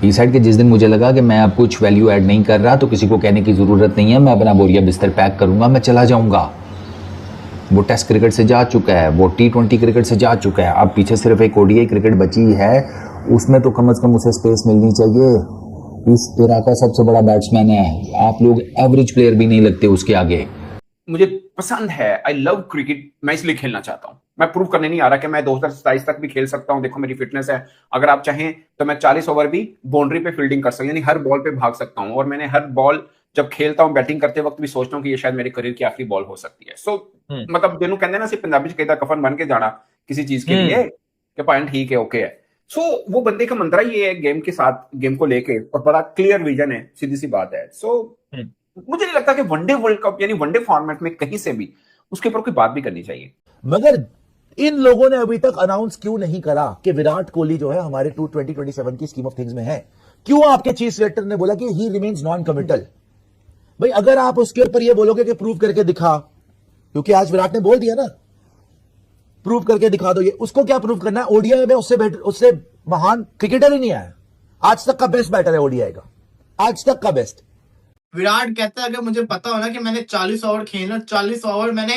ही side के जिस दिन मुझे लगा कि मैं अब कुछ वैल्यू ऐड नहीं कर रहा तो किसी को कहने की ज़रूरत नहीं है, मैं अपना बोरिया बिस्तर पैक करूंगा, मैं चला जाऊंगा। वो टेस्ट क्रिकेट से जा चुका है, वो T20 क्रिकेट से जा चुका है, अब पीछे सिर्फ एक ODI क्रिकेट बची है, उसमें तो कम से कम उसे स्पेस मिलनी चाहिए। इस इरा का सबसे बड़ा बैट्समैन है, आप लोग एवरेज प्लेयर भी नहीं लगते उसके आगे। मुझे पसंद है, आई लव क्रिकेट, मैं इसलिए खेलना चाहता हूं। मैं प्रूव करने नहीं आ रहा कि मैं 2027 तक भी खेल सकता हूं। देखो मेरी फिटनेस है, अगर आप चाहें तो मैं 40 ओवर भी बाउंड्री पे फील्डिंग कर सकता हूं, यानी हर बॉल पे भाग सकता हूं। और मैंने हर बॉल जब खेलता हूं बैटिंग करते वक्त भी सोचता हूं कि ये शायद मेरे करियर की आखिरी बॉल हो सकती है। सो मतलब जिन्हों कहते हैं ना सिर्फ पंजाबी कहता कफन बन के जाना किसी चीज के लिए कि पॉइंट ठीक है, ओके है। सो वो बंदे का मंत्रा ये है गेम के साथ, गेम को लेके, और बड़ा क्लियर विजन है, सीधी सी बात है। सो मुझे नहीं लगता कि वनडे वर्ल्ड कप यानी वनडे फॉर्मेट में कहीं से भी उसके ऊपर कोई बात भी करनी चाहिए। मगर इन लोगों ने अभी तक अनाउंस क्यों नहीं करा कि विराट कोहली जो है हमारे 2027 की स्कीम ऑफ थिंग्स में है? क्यों आपके चीफ सेलेक्टर ने बोला कि ही रिमेन्स नॉन कमिटल? भाई अगर आप उसके ऊपर ये बोलोगे कि प्रूव करके दिखा, क्योंकि आज विराट ने बोल दिया ना प्रूव करके दिखा दो, ये उसको क्या प्रूव करना है? ओडीआई में उससे महान क्रिकेटर ही नहीं आया, आज तक का बेस्ट बैटर है ओडीआई का, आज तक का बेस्ट। विराट कहता है अगर मुझे पता हो ना कि मैंने 40 ओवर खेलना, 40 ओवर मैंने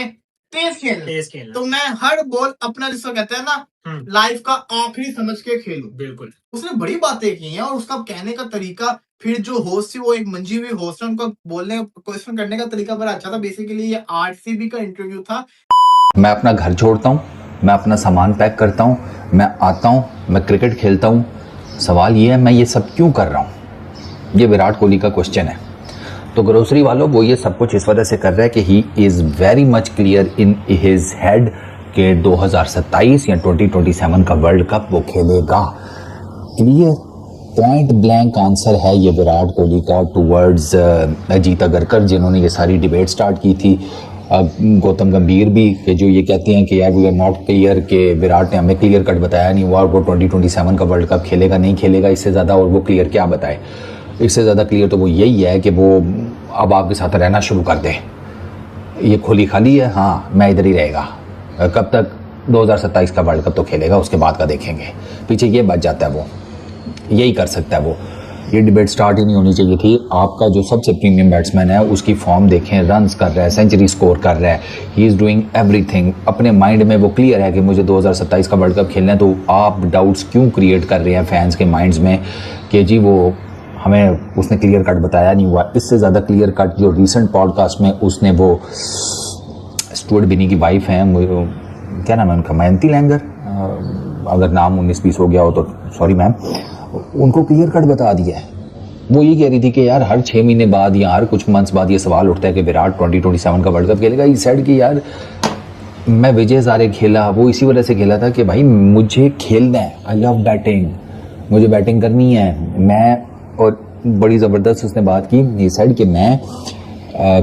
तेज खेलना, तो मैं हर बॉल अपना, जिसको कहते हैं ना लाइफ का आखिरी समझ के खेलूं। बिल्कुल, उसने बड़ी बातें की हैं और उसका कहने का तरीका, फिर जो होस्ट थी वो एक मंजी हुई होस्ट है, उनको बोलने क्वेश्चन करने का तरीका बड़ा अच्छा था। बेसिकली ये RCB का इंटरव्यू था। मैं अपना घर छोड़ता हूँ, मैं अपना सामान पैक करता हूँ, मैं आता हूँ, मैं क्रिकेट खेलता हूँ। सवाल ये है मैं ये सब क्यों कर रहा हूँ? ये विराट कोहली का क्वेश्चन है। तो ग्रोसरी वालों, वो ये सब कुछ इस वजह से कर रहा है कि he is very much clear in his head कि 2027 या 2027 का वर्ल्ड कप वो खेलेगा। क्लियर पॉइंट ब्लैंक आंसर है ये विराट कोहली का टूवर्ड्स अजीत अगरकर, जिन्होंने ये सारी डिबेट स्टार्ट की थी। गौतम गंभीर भी, कि जो ये कहते हैं कि यार वी आर नॉट क्लियर, कि विराट ने हमें क्लियर कट बताया नहीं हुआ, वो 2027 का वर्ल्ड कप खेलेगा नहीं खेलेगा, इससे ज़्यादा और वो क्लियर क्या बताए? इससे ज़्यादा क्लियर तो वो यही है कि वो अब आपके साथ रहना शुरू कर दे। ये खोली खाली है, हाँ मैं इधर ही रहेगा। कब तक? 2027 का वर्ल्ड कप तो खेलेगा, उसके बाद का देखेंगे। पीछे ये बच जाता है, वो यही कर सकता है वो। ये डिबेट स्टार्ट ही नहीं होनी चाहिए थी। आपका जो सबसे प्रीमियम बैट्समैन है उसकी फॉर्म देखें, रन्स कर रहा है, सेंचुरी स्कोर कर रहा है, ही इज़ डूइंग एवरीथिंग। अपने माइंड में वो क्लियर है कि मुझे 2027 का वर्ल्ड कप खेलना है। तो आप डाउट्स क्यों क्रिएट कर रहे हैं फैंस के माइंड्स में कि जी वो हमें उसने क्लियर कट बताया नहीं हुआ? इससे ज़्यादा क्लियर कट जो रिसेंट पॉडकास्ट में उसने, वो स्टुअर्ट बिनी की वाइफ हैं, क्या नाम है उनका, मयंती लैंगर, अगर नाम 19-20 हो गया हो तो सॉरी मैम, उनको क्लियर कट बता दिया है। वो ये कह रही थी कि यार हर 6 महीने बाद या हर कुछ मंथ्स बाद ये सवाल उठता है कि विराट 2027 का वर्ल्ड कप खेलेगा। ये सेड कि यार मैं विजय हजारे खेला, वो इसी वजह से खेला था कि भाई मुझे खेलना है, आई लव बैटिंग, मुझे बैटिंग करनी है। मैं, और बड़ी ज़बरदस्त उसने बात की, ये साइड कि मैं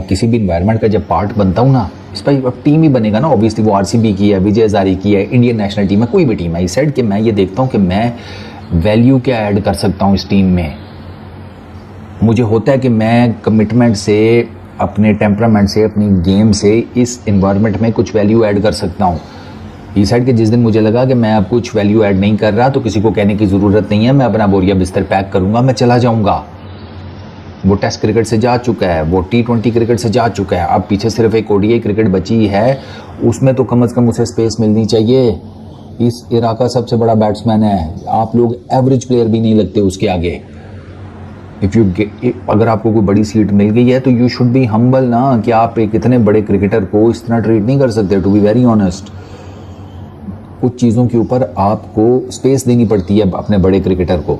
किसी भी इन्वायरमेंट का जब पार्ट बनता हूँ ना, इस पर अब टीम ही बनेगा ना, ऑब्वियसली वो RCB की है, विजय हजारे की है, इंडियन नेशनल टीम है, कोई भी टीम है। इस साइड कि मैं ये देखता हूँ कि मैं वैल्यू क्या ऐड कर सकता हूँ इस टीम में। मुझे होता है कि मैं कमिटमेंट से, अपने टेम्परामेंट से, अपनी गेम से इस इन्वायरमेंट में कुछ वैल्यू ऐड कर सकता हूँ। इस साइड के जिस दिन मुझे लगा कि मैं अब कुछ वैल्यू ऐड नहीं कर रहा तो किसी को कहने की ज़रूरत नहीं है, मैं अपना बोरिया बिस्तर पैक करूँगा, मैं चला जाऊँगा। वो टेस्ट क्रिकेट से जा चुका है, वो T20 क्रिकेट से जा चुका है, अब पीछे सिर्फ एक ODI क्रिकेट बची है, उसमें तो कम से कम उसे स्पेस मिलनी चाहिए। इस इरा का सबसे बड़ा बैट्समैन है, आप लोग एवरेज प्लेयर भी नहीं लगते उसके आगे। अगर आपको कोई बड़ी सीट मिल गई है तो यू शुड बी हम्बल ना, कि आप एक इतने बड़े क्रिकेटर को इस तरह ट्रीट नहीं कर सकते। टू बी वेरी ऑनेस्ट, कुछ चीज़ों के ऊपर आपको स्पेस देनी पड़ती है अपने बड़े क्रिकेटर को।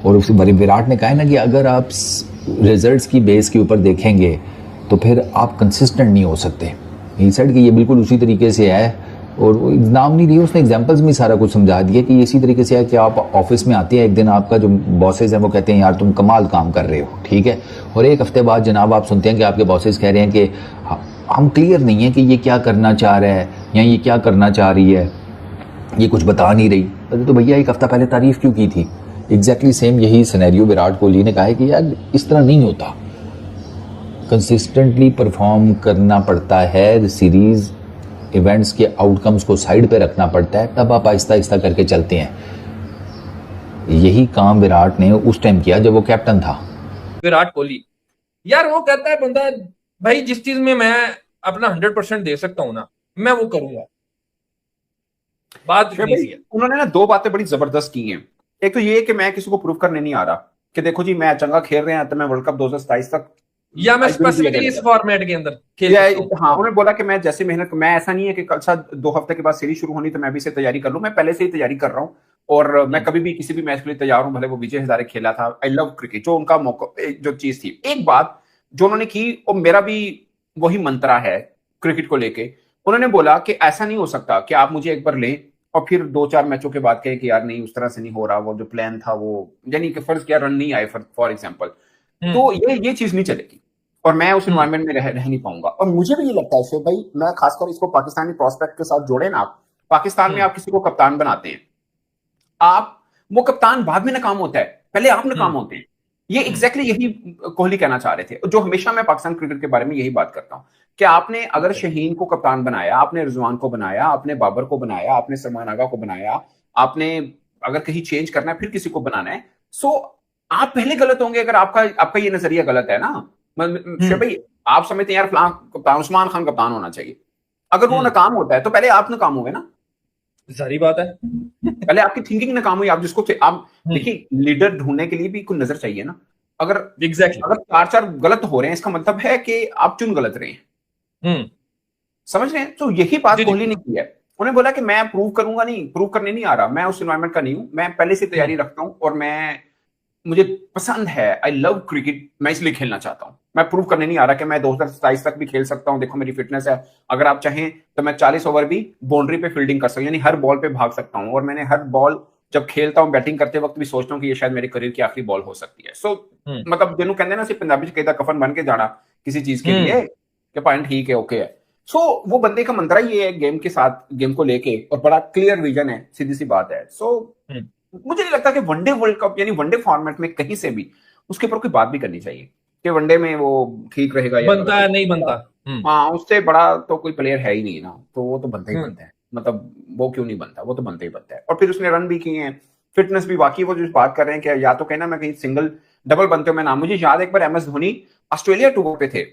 और उसके विराट ने कहा है ना कि अगर आप रिजल्ट्स की बेस के ऊपर देखेंगे तो फिर आप कंसिस्टेंट नहीं हो सकते। ही सेड कि ये बिल्कुल उसी तरीके से है, और वो नाम नहीं दिया उसने, एग्जांपल्स में सारा कुछ समझा दिया कि इसी तरीके से है कि आप ऑफिस में आते हैं, एक दिन आपका जो बॉसेस हैं वो कहते हैं यार तुम कमाल काम कर रहे हो, ठीक है, और एक हफ्ते बाद जनाब आप सुनते हैं कि आपके बॉसेस कह रहे हैं कि हम क्लियर नहीं है कि ये क्या करना चाह रहा है या ये क्या करना चाह रही है, ये कुछ बता नहीं रही। तो भैया एक हफ्ता पहले तारीफ क्यों की थी? एग्जैक्टली सेम यही सिनेरियो विराट कोहली ने कहा है कि यार इस तरह नहीं होता, कंसिस्टेंटली परफॉर्म करना पड़ता है, सीरीज इवेंट्स के आउटकम्स को साइड पे रखना पड़ता है, तब आप आहिस्ता आहिस्ता करके चलते हैं। यही काम विराट ने उस टाइम किया जब वो कैप्टन था। विराट कोहली यार वो कहता है बंदा, भाई जिस चीज में मैं अपना 100% दे सकता हूं ना, मैं वो करूंगा। बात इतनी सी है। उन्होंने ना दो बातें बड़ी जबरदस्त की हैं। एक तो ये है कि मैं किसी को प्रूव करने नहीं आ रहा कि देखो जी मैं चंगा खेल रहे हैं तो मैं वर्ल्ड कप 2027 तक या मैं स्पेसिफिकली इस फॉर्मेट के अंदर खेल सकता हूं। हाँ, उन्होंने बोला कि मैं जैसे मेहनत, मैं ऐसा नहीं है कि कल सा 2 हफ्ते के बाद सीरीज शुरू होनी तो मैं अभी से तैयारी कर लूं, मैं पहले से ही तैयारी कर रहा हूं और मैं कभी भी किसी भी मैच के लिए तैयार हूं, भले वो विजय हजारे खेला था। आई लव क्रिकेट, जो उनका मौका, जो चीज थी। एक बात जो उन्होंने की और मेरा भी वही मंत्रा है क्रिकेट को लेके, उन्होंने बोला कि ऐसा नहीं हो सकता कि आप मुझे एक बार लें और फिर 2-4 मैचों के बाद कहे कि यार नहीं उस तरह से नहीं हो रहा, वो जो प्लान था वो, यानी कि फर्ज किया रन नहीं आए फॉर एग्जाम्पल, तो ये चीज नहीं चलेगी और मैं उस एनवायरमेंट में रह नहीं पाऊंगा। और मुझे भी ये लगता है शिव भाई, मैं खासकर इसको पाकिस्तानी प्रोस्पेक्ट के साथ जोड़े ना, आप पाकिस्तान में आप किसी को कप्तान बनाते हैं, आप वो कप्तान बाद में नाकाम होता है, पहले आप नाकाम होते हैं। ये एग्जैक्टली यही कोहली कहना चाह रहे थे, जो हमेशा मैं पाकिस्तान क्रिकेट के बारे में यही बात करता हूं कि आपने अगर शहीन को कप्तान बनाया, आपने रिजवान को बनाया, आपने बाबर को बनाया, आपने सलमान आगा को बनाया, आपने अगर कहीं चेंज करना है फिर किसी को बनाना है, सो आप पहले गलत होंगे अगर आपका ये नजरिया गलत है ना। भाई आप समझते हैं यार फलां कप्तान, उस्मान खान कप्तान होना चाहिए, अगर वो नाकाम होता है तो पहले आप नाकाम हो गए ना, सारी बात है। पहले आपकी थिंकिंग नाकाम हुई। आप जिसको आप देखिए, लीडर ढूंढने के लिए भी कोई नजर चाहिए ना। अगर अगर 4-4 गलत हो रहे हैं इसका मतलब है कि आप चुन गलत रहे हैं, समझ रहे हैं। तो यही बात कोहली ने की है, उन्हें बोला कि मैं प्रूव करूंगा नहीं, प्रूव करने नहीं आ रहा, मैं उस एनवायरमेंट का नहीं हूं, मैं पहले से तैयारी रखता हूं और मुझे पसंद है, आई लव क्रिकेट, मैं इसलिए खेलना चाहता हूं। मैं प्रूव करने नहीं आ रहा कि मैं 2027 तक भी खेल सकता हूं, देखो मेरी फिटनेस है, अगर आप चाहें तो मैं 40 ओवर भी बाउंड्री पे फील्डिंग कर सकता हूं, यानी हर बॉल पे भाग सकता हूं। और मैंने हर बॉल जब खेलता हूं, बैटिंग करते वक्त भी सोचता हूं कि ये शायद मेरे करियर की आखिरी बॉल हो सकती है। सो मतलब जिन्होंने कहते हैं ना, सिर्फ पंजाबी कहता कफन बन के जाना किसी चीज के लिए कि पॉइंट ठीक है, ओके है। सो वो बंदे का मंत्रा ये है गेम के साथ, गेम को लेके, और बड़ा क्लियर विजन है, सीधी सी बात है। सो मुझे नहीं लगता कि वनडे वर्ल्ड कप यानी वनडे फॉर्मेट में कहीं से भी उसके ऊपर कोई बात भी करनी चाहिए कि वनडे में वो ठीक रहेगा या बनता है नहीं बनता। हाँ, उससे बड़ा तो कोई प्लेयर है ही नहीं ना, तो वो तो बनता ही बनता है। मतलब वो क्यों नहीं बनता, वो तो बनता ही बनता है। और फिर उसने रन भी किए हैं, फिटनेस भी। बाकी वो जो बात कर रहे हैं कि या तो कहना मैं कहीं सिंगल डबल बनते हो, मैं नाम, मुझे याद एक बार एमएस धोनी ऑस्ट्रेलिया टूर पे थे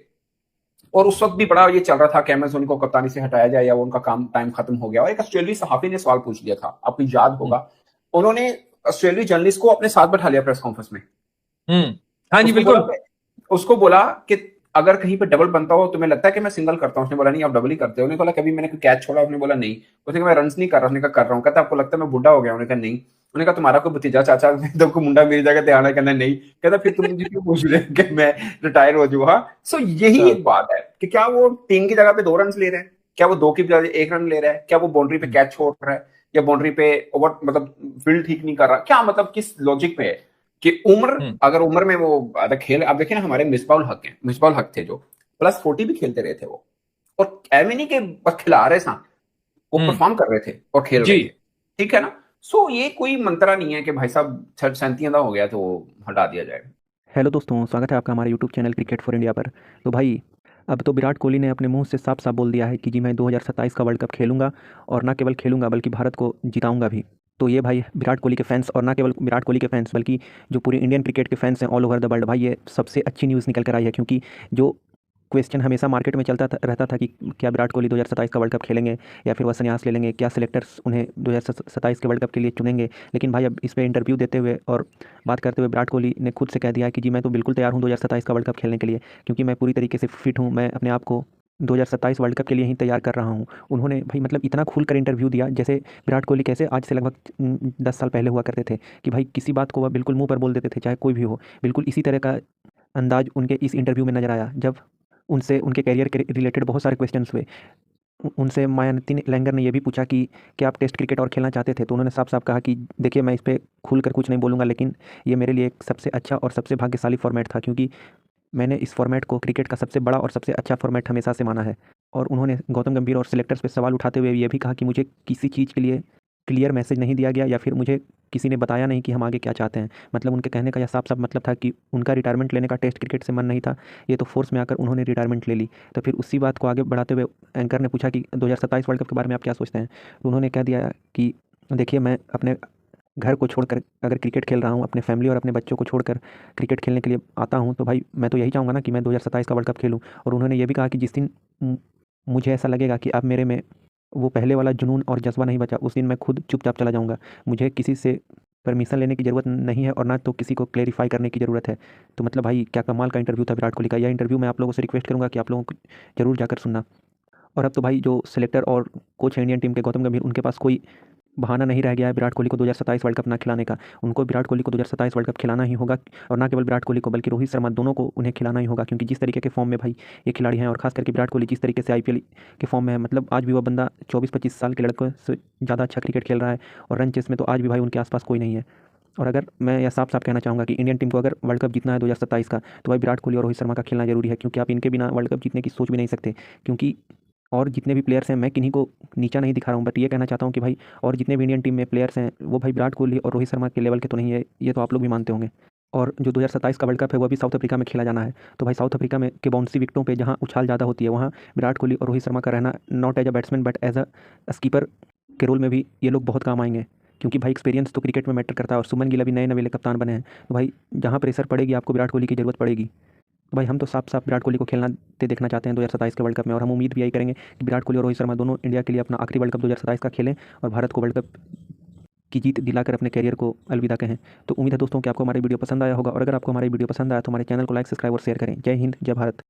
और उस वक्त भी बड़ा ये चल रहा था कि एमएस धोनी को कप्तानी से हटाया जाए या उनका काम टाइम खत्म हो गया। और एक ऑस्ट्रेलियाई सहाफी ने सवाल पूछ लिया था, आपको याद होगा, उन्होंने ऑस्ट्रेलियाई जर्नलिस्ट को अपने साथ बैठा लिया प्रेस कॉन्फ्रेंस में। हाँ जी बिल्कुल। उसको बोला कि अगर कहीं पे डबल बनता हो, तुम्हें लगता है कि मैं सिंगल करता हूं? उसने बोला नहीं, आप डबल ही करते हो। उन्होंने बोला कभी मैंने कोई कैच छोड़ा? उसने बोला नहीं। उसने कहा मैं रन नहीं कर रहा। उसने कहा कर रहा हूं। कहता आपको लगता है मैं बुढ़ा हो गया? उन्होंने कहा नहीं। उन्होंने कहा तुम्हारा कोई भतीजा चाचा तो मुंडा मेरी जगह ध्यान है? कहना नहीं। कहता फिर तुम मुझे क्यों पूछ रहे हैं कि मैं रिटायर हो जाऊंगा? सो यही एक बात है कि क्या वो 3 की जगह पे 2 रन ले रहे हैं, क्या वो 2 की जगह 1 रन ले रहा है, क्या वो बाउंड्री पे कैच छोड़ रहा है, या बाउंड्री पे ओवर मतलब फील्ड ठीक नहीं कर रहा, क्या मतलब किस लॉजिक पे है कि उम्र, अगर उम्र में वो खेल, आप देखिए ना हमारे मिसबाउल हक है, मिसबाउल हक थे जो +40 भी खेलते रहे थे वो, और ऐसे नहीं कि बस खिला रहे सा, वो परफॉर्म कर रहे थे और खेल रहे थे, ठीक है ना। सो ये कोई मंत्रा नहीं है कि भाई साहब 37 हो गया तो हटा दिया जाए। हेलो दोस्तों, स्वागत है आपका हमारे YouTube channel cricket for India पर। तो भाई अब तो विराट कोहली ने अपने मुंह से साफ साफ बोल दिया है कि जी मैं 2027 का वर्ल्ड कप खेलूंगा, और ना केवल खेलूंगा बल्कि भारत को जिताऊंगा भी। तो ये भाई विराट कोहली के फैंस, और ना केवल विराट कोहली के फैंस बल्कि जो पूरी इंडियन क्रिकेट के फैंस हैं ऑल ओवर द वर्ल्ड, भाई ये सबसे अच्छी न्यूज़ निकल कर आई है। क्योंकि जो क्वेश्चन हमेशा मार्केट में चलता रहता था कि क्या विराट कोहली 2027 का वर्ल्ड कप खेलेंगे या फिर वह संन्यास ले लेंगे, क्या सिलेक्टर्स उन्हें 2027 के वर्ल्ड कप के लिए चुनेंगे। लेकिन भाई अब इस पर इंटरव्यू देते हुए और बात करते हुए विराट कोहली ने खुद से कह दिया है कि जी मैं तो बिल्कुल तैयार हूँ 2027 का वर्ल्ड कप खेलने के लिए, क्योंकि मैं पूरी तरीके से फिट हूँ, मैं अपने आप को 2027 वर्ल्ड कप के लिए ही तैयार कर रहा हूँ। उन्होंने भाई मतलब इतना खुलकर इंटरव्यू दिया जैसे विराट कोहली कैसे आज से लगभग 10 साल पहले हुआ करते थे कि भाई किसी बात को वह बिल्कुल मुंह पर बोल देते थे, चाहे कोई भी हो। बिल्कुल इसी तरह का अंदाज उनके इस इंटरव्यू में नजर आया जब उनसे उनके कैरियर के रिलेटेड बहुत सारे क्वेश्चंस हुए। उनसे मायावती लैंगर ने यह भी पूछा कि क्या आप टेस्ट क्रिकेट और खेलना चाहते थे, तो उन्होंने साफ साफ कहा कि देखिए मैं इस पर खुलकर कुछ नहीं बोलूँगा, लेकिन ये मेरे लिए एक सबसे अच्छा और सबसे भाग्यशाली फॉर्मेट था, क्योंकि मैंने इस फॉर्मेट को क्रिकेट का सबसे बड़ा और सबसे अच्छा फॉर्मेट हमेशा से माना है। और उन्होंने गौतम गंभीर और सिलेक्टर्स पे सवाल उठाते हुए ये भी कहा कि मुझे किसी चीज़ के लिए क्लियर मैसेज नहीं दिया गया या फिर मुझे किसी ने बताया नहीं कि हम आगे क्या चाहते हैं। मतलब उनके कहने का यह साफ साफ मतलब था कि उनका रिटायरमेंट लेने का टेस्ट क्रिकेट से मन नहीं था, ये तो फोर्स में आकर उन्होंने रिटायरमेंट ले ली। तो फिर उसी बात को आगे बढ़ाते हुए एंकर ने पूछा कि 2027 वर्ल्ड कप के बारे में आप क्या सोचते हैं, तो उन्होंने कह दिया कि देखिए मैं अपने घर को छोड़कर अगर क्रिकेट खेल रहा हूँ, अपने फैमिली और अपने बच्चों को छोड़कर क्रिकेट खेलने के लिए आता हूँ, तो भाई मैं तो यही चाहूँगा ना कि मैं 2027 का वर्ल्ड कप खेलूँ। और उन्होंने ये भी कहा कि जिस दिन मुझे ऐसा लगेगा कि अब मेरे में वो पहले वाला जुनून और जज्बा नहीं बचा, उस दिन मैं खुद चुपचाप चला जाऊँगा। मुझे किसी से परमिशन लेने की ज़रूरत नहीं है और ना तो किसी को क्लेरिफाई करने की ज़रूरत है। तो मतलब भाई क्या कमाल का इंटरव्यू था विराट कोहली का। यह इंटरव्यू मैं आप लोगों से रिक्वेस्ट करूँगा कि आप लोगों को ज़रूर जाकर सुनना। और अब तो भाई जो सिलेक्टर और कोच है इंडियन टीम के गौतम गंभीर, उनके पास कोई बहाना नहीं रह गया है विराट कोहली को 2027 वर्ल्ड कप ना खिलाने का। उनको विराट कोहली को 2027 वर्ल्ड कप खिलाना ही होगा, और ना केवल विराट कोहली को बल्कि रोहित शर्मा, दोनों को उन्हें खिलाना ही होगा। क्योंकि जिस तरीके के फॉर्म में भाई ये खिलाड़ी हैं, और खास करके विराट कोहली जिस तरीके से आईपीएल के फॉर्म में है, मतलब आज भी वह बंदा 24-25 साल के लड़कों से ज़्यादा अच्छा क्रिकेट खेल रहा है। और रन चेस में तो आज भी भाई उनके आसपास कोई नहीं है। और अगर मैं यह साफ साफ कहना चाहूँगा कि इंडियन टीम को अगर वर्ल्ड कप जीतना है 2027 का, तो भाई विराट कोहली और रोहित शर्मा का खेलना जरूरी है। क्योंकि आप इनके बिना वर्ल्ड कप जीतने की सोच भी नहीं सकते। क्योंकि और जितने भी प्लेयर्स हैं, मैं किन्हीं को नीचा नहीं दिखा रहा हूँ, बट ये कहना चाहता हूँ कि भाई और जितने भी इंडियन टीम में प्लेयर्स हैं, वो भाई विराट कोहली और रोहित शर्मा के लेवल के तो नहीं है, ये तो आप लोग भी मानते होंगे। और जो 2027 का वर्ल्ड कप है वो अभी साउथ अफ्रीका में खेला जाना है। तो भाई साउथ अफ्रीका में के बाउंड्री विकेटों पे जहाँ उछाल ज़्यादा होती है, वहाँ विराट कोहली और रोहित शर्मा का रहना not as a batsman but as a skipper के रोल में भी ये लोग बहुत काम आएंगे। क्योंकि भाई एक्सपीरियंस तो क्रिकेट में मैटर करता है, और सुमन गिल अभी नए नवेले कप्तान बने हैं। तो भाई जहाँ प्रेशर पड़ेगी आपको विराट कोहली की ज़रूरत पड़ेगी। तो भाई हम तो साफ साफ विराट कोहली को खेलना देखना चाहते हैं 2027 के वर्ल्ड कप में। और हम उम्मीद भी यही करेंगे कि विराट कोहली और रोहित शर्मा दोनों इंडिया के लिए अपना आखिरी वर्ल्ड कप 2027 का खेलें और भारत को वर्ल्ड कप की जीत दिलाकर अपने कैरियर को अलविदा कहें। तो उम्मीद है दोस्तों कि आपको हमारी वीडियो पसंद आया होगा, और अगर आपको हमारी वीडियो पसंद आया तो हमारे चैनल को लाइक, सब्सक्राइब और शेयर करें। जय हिंद, जय भारत।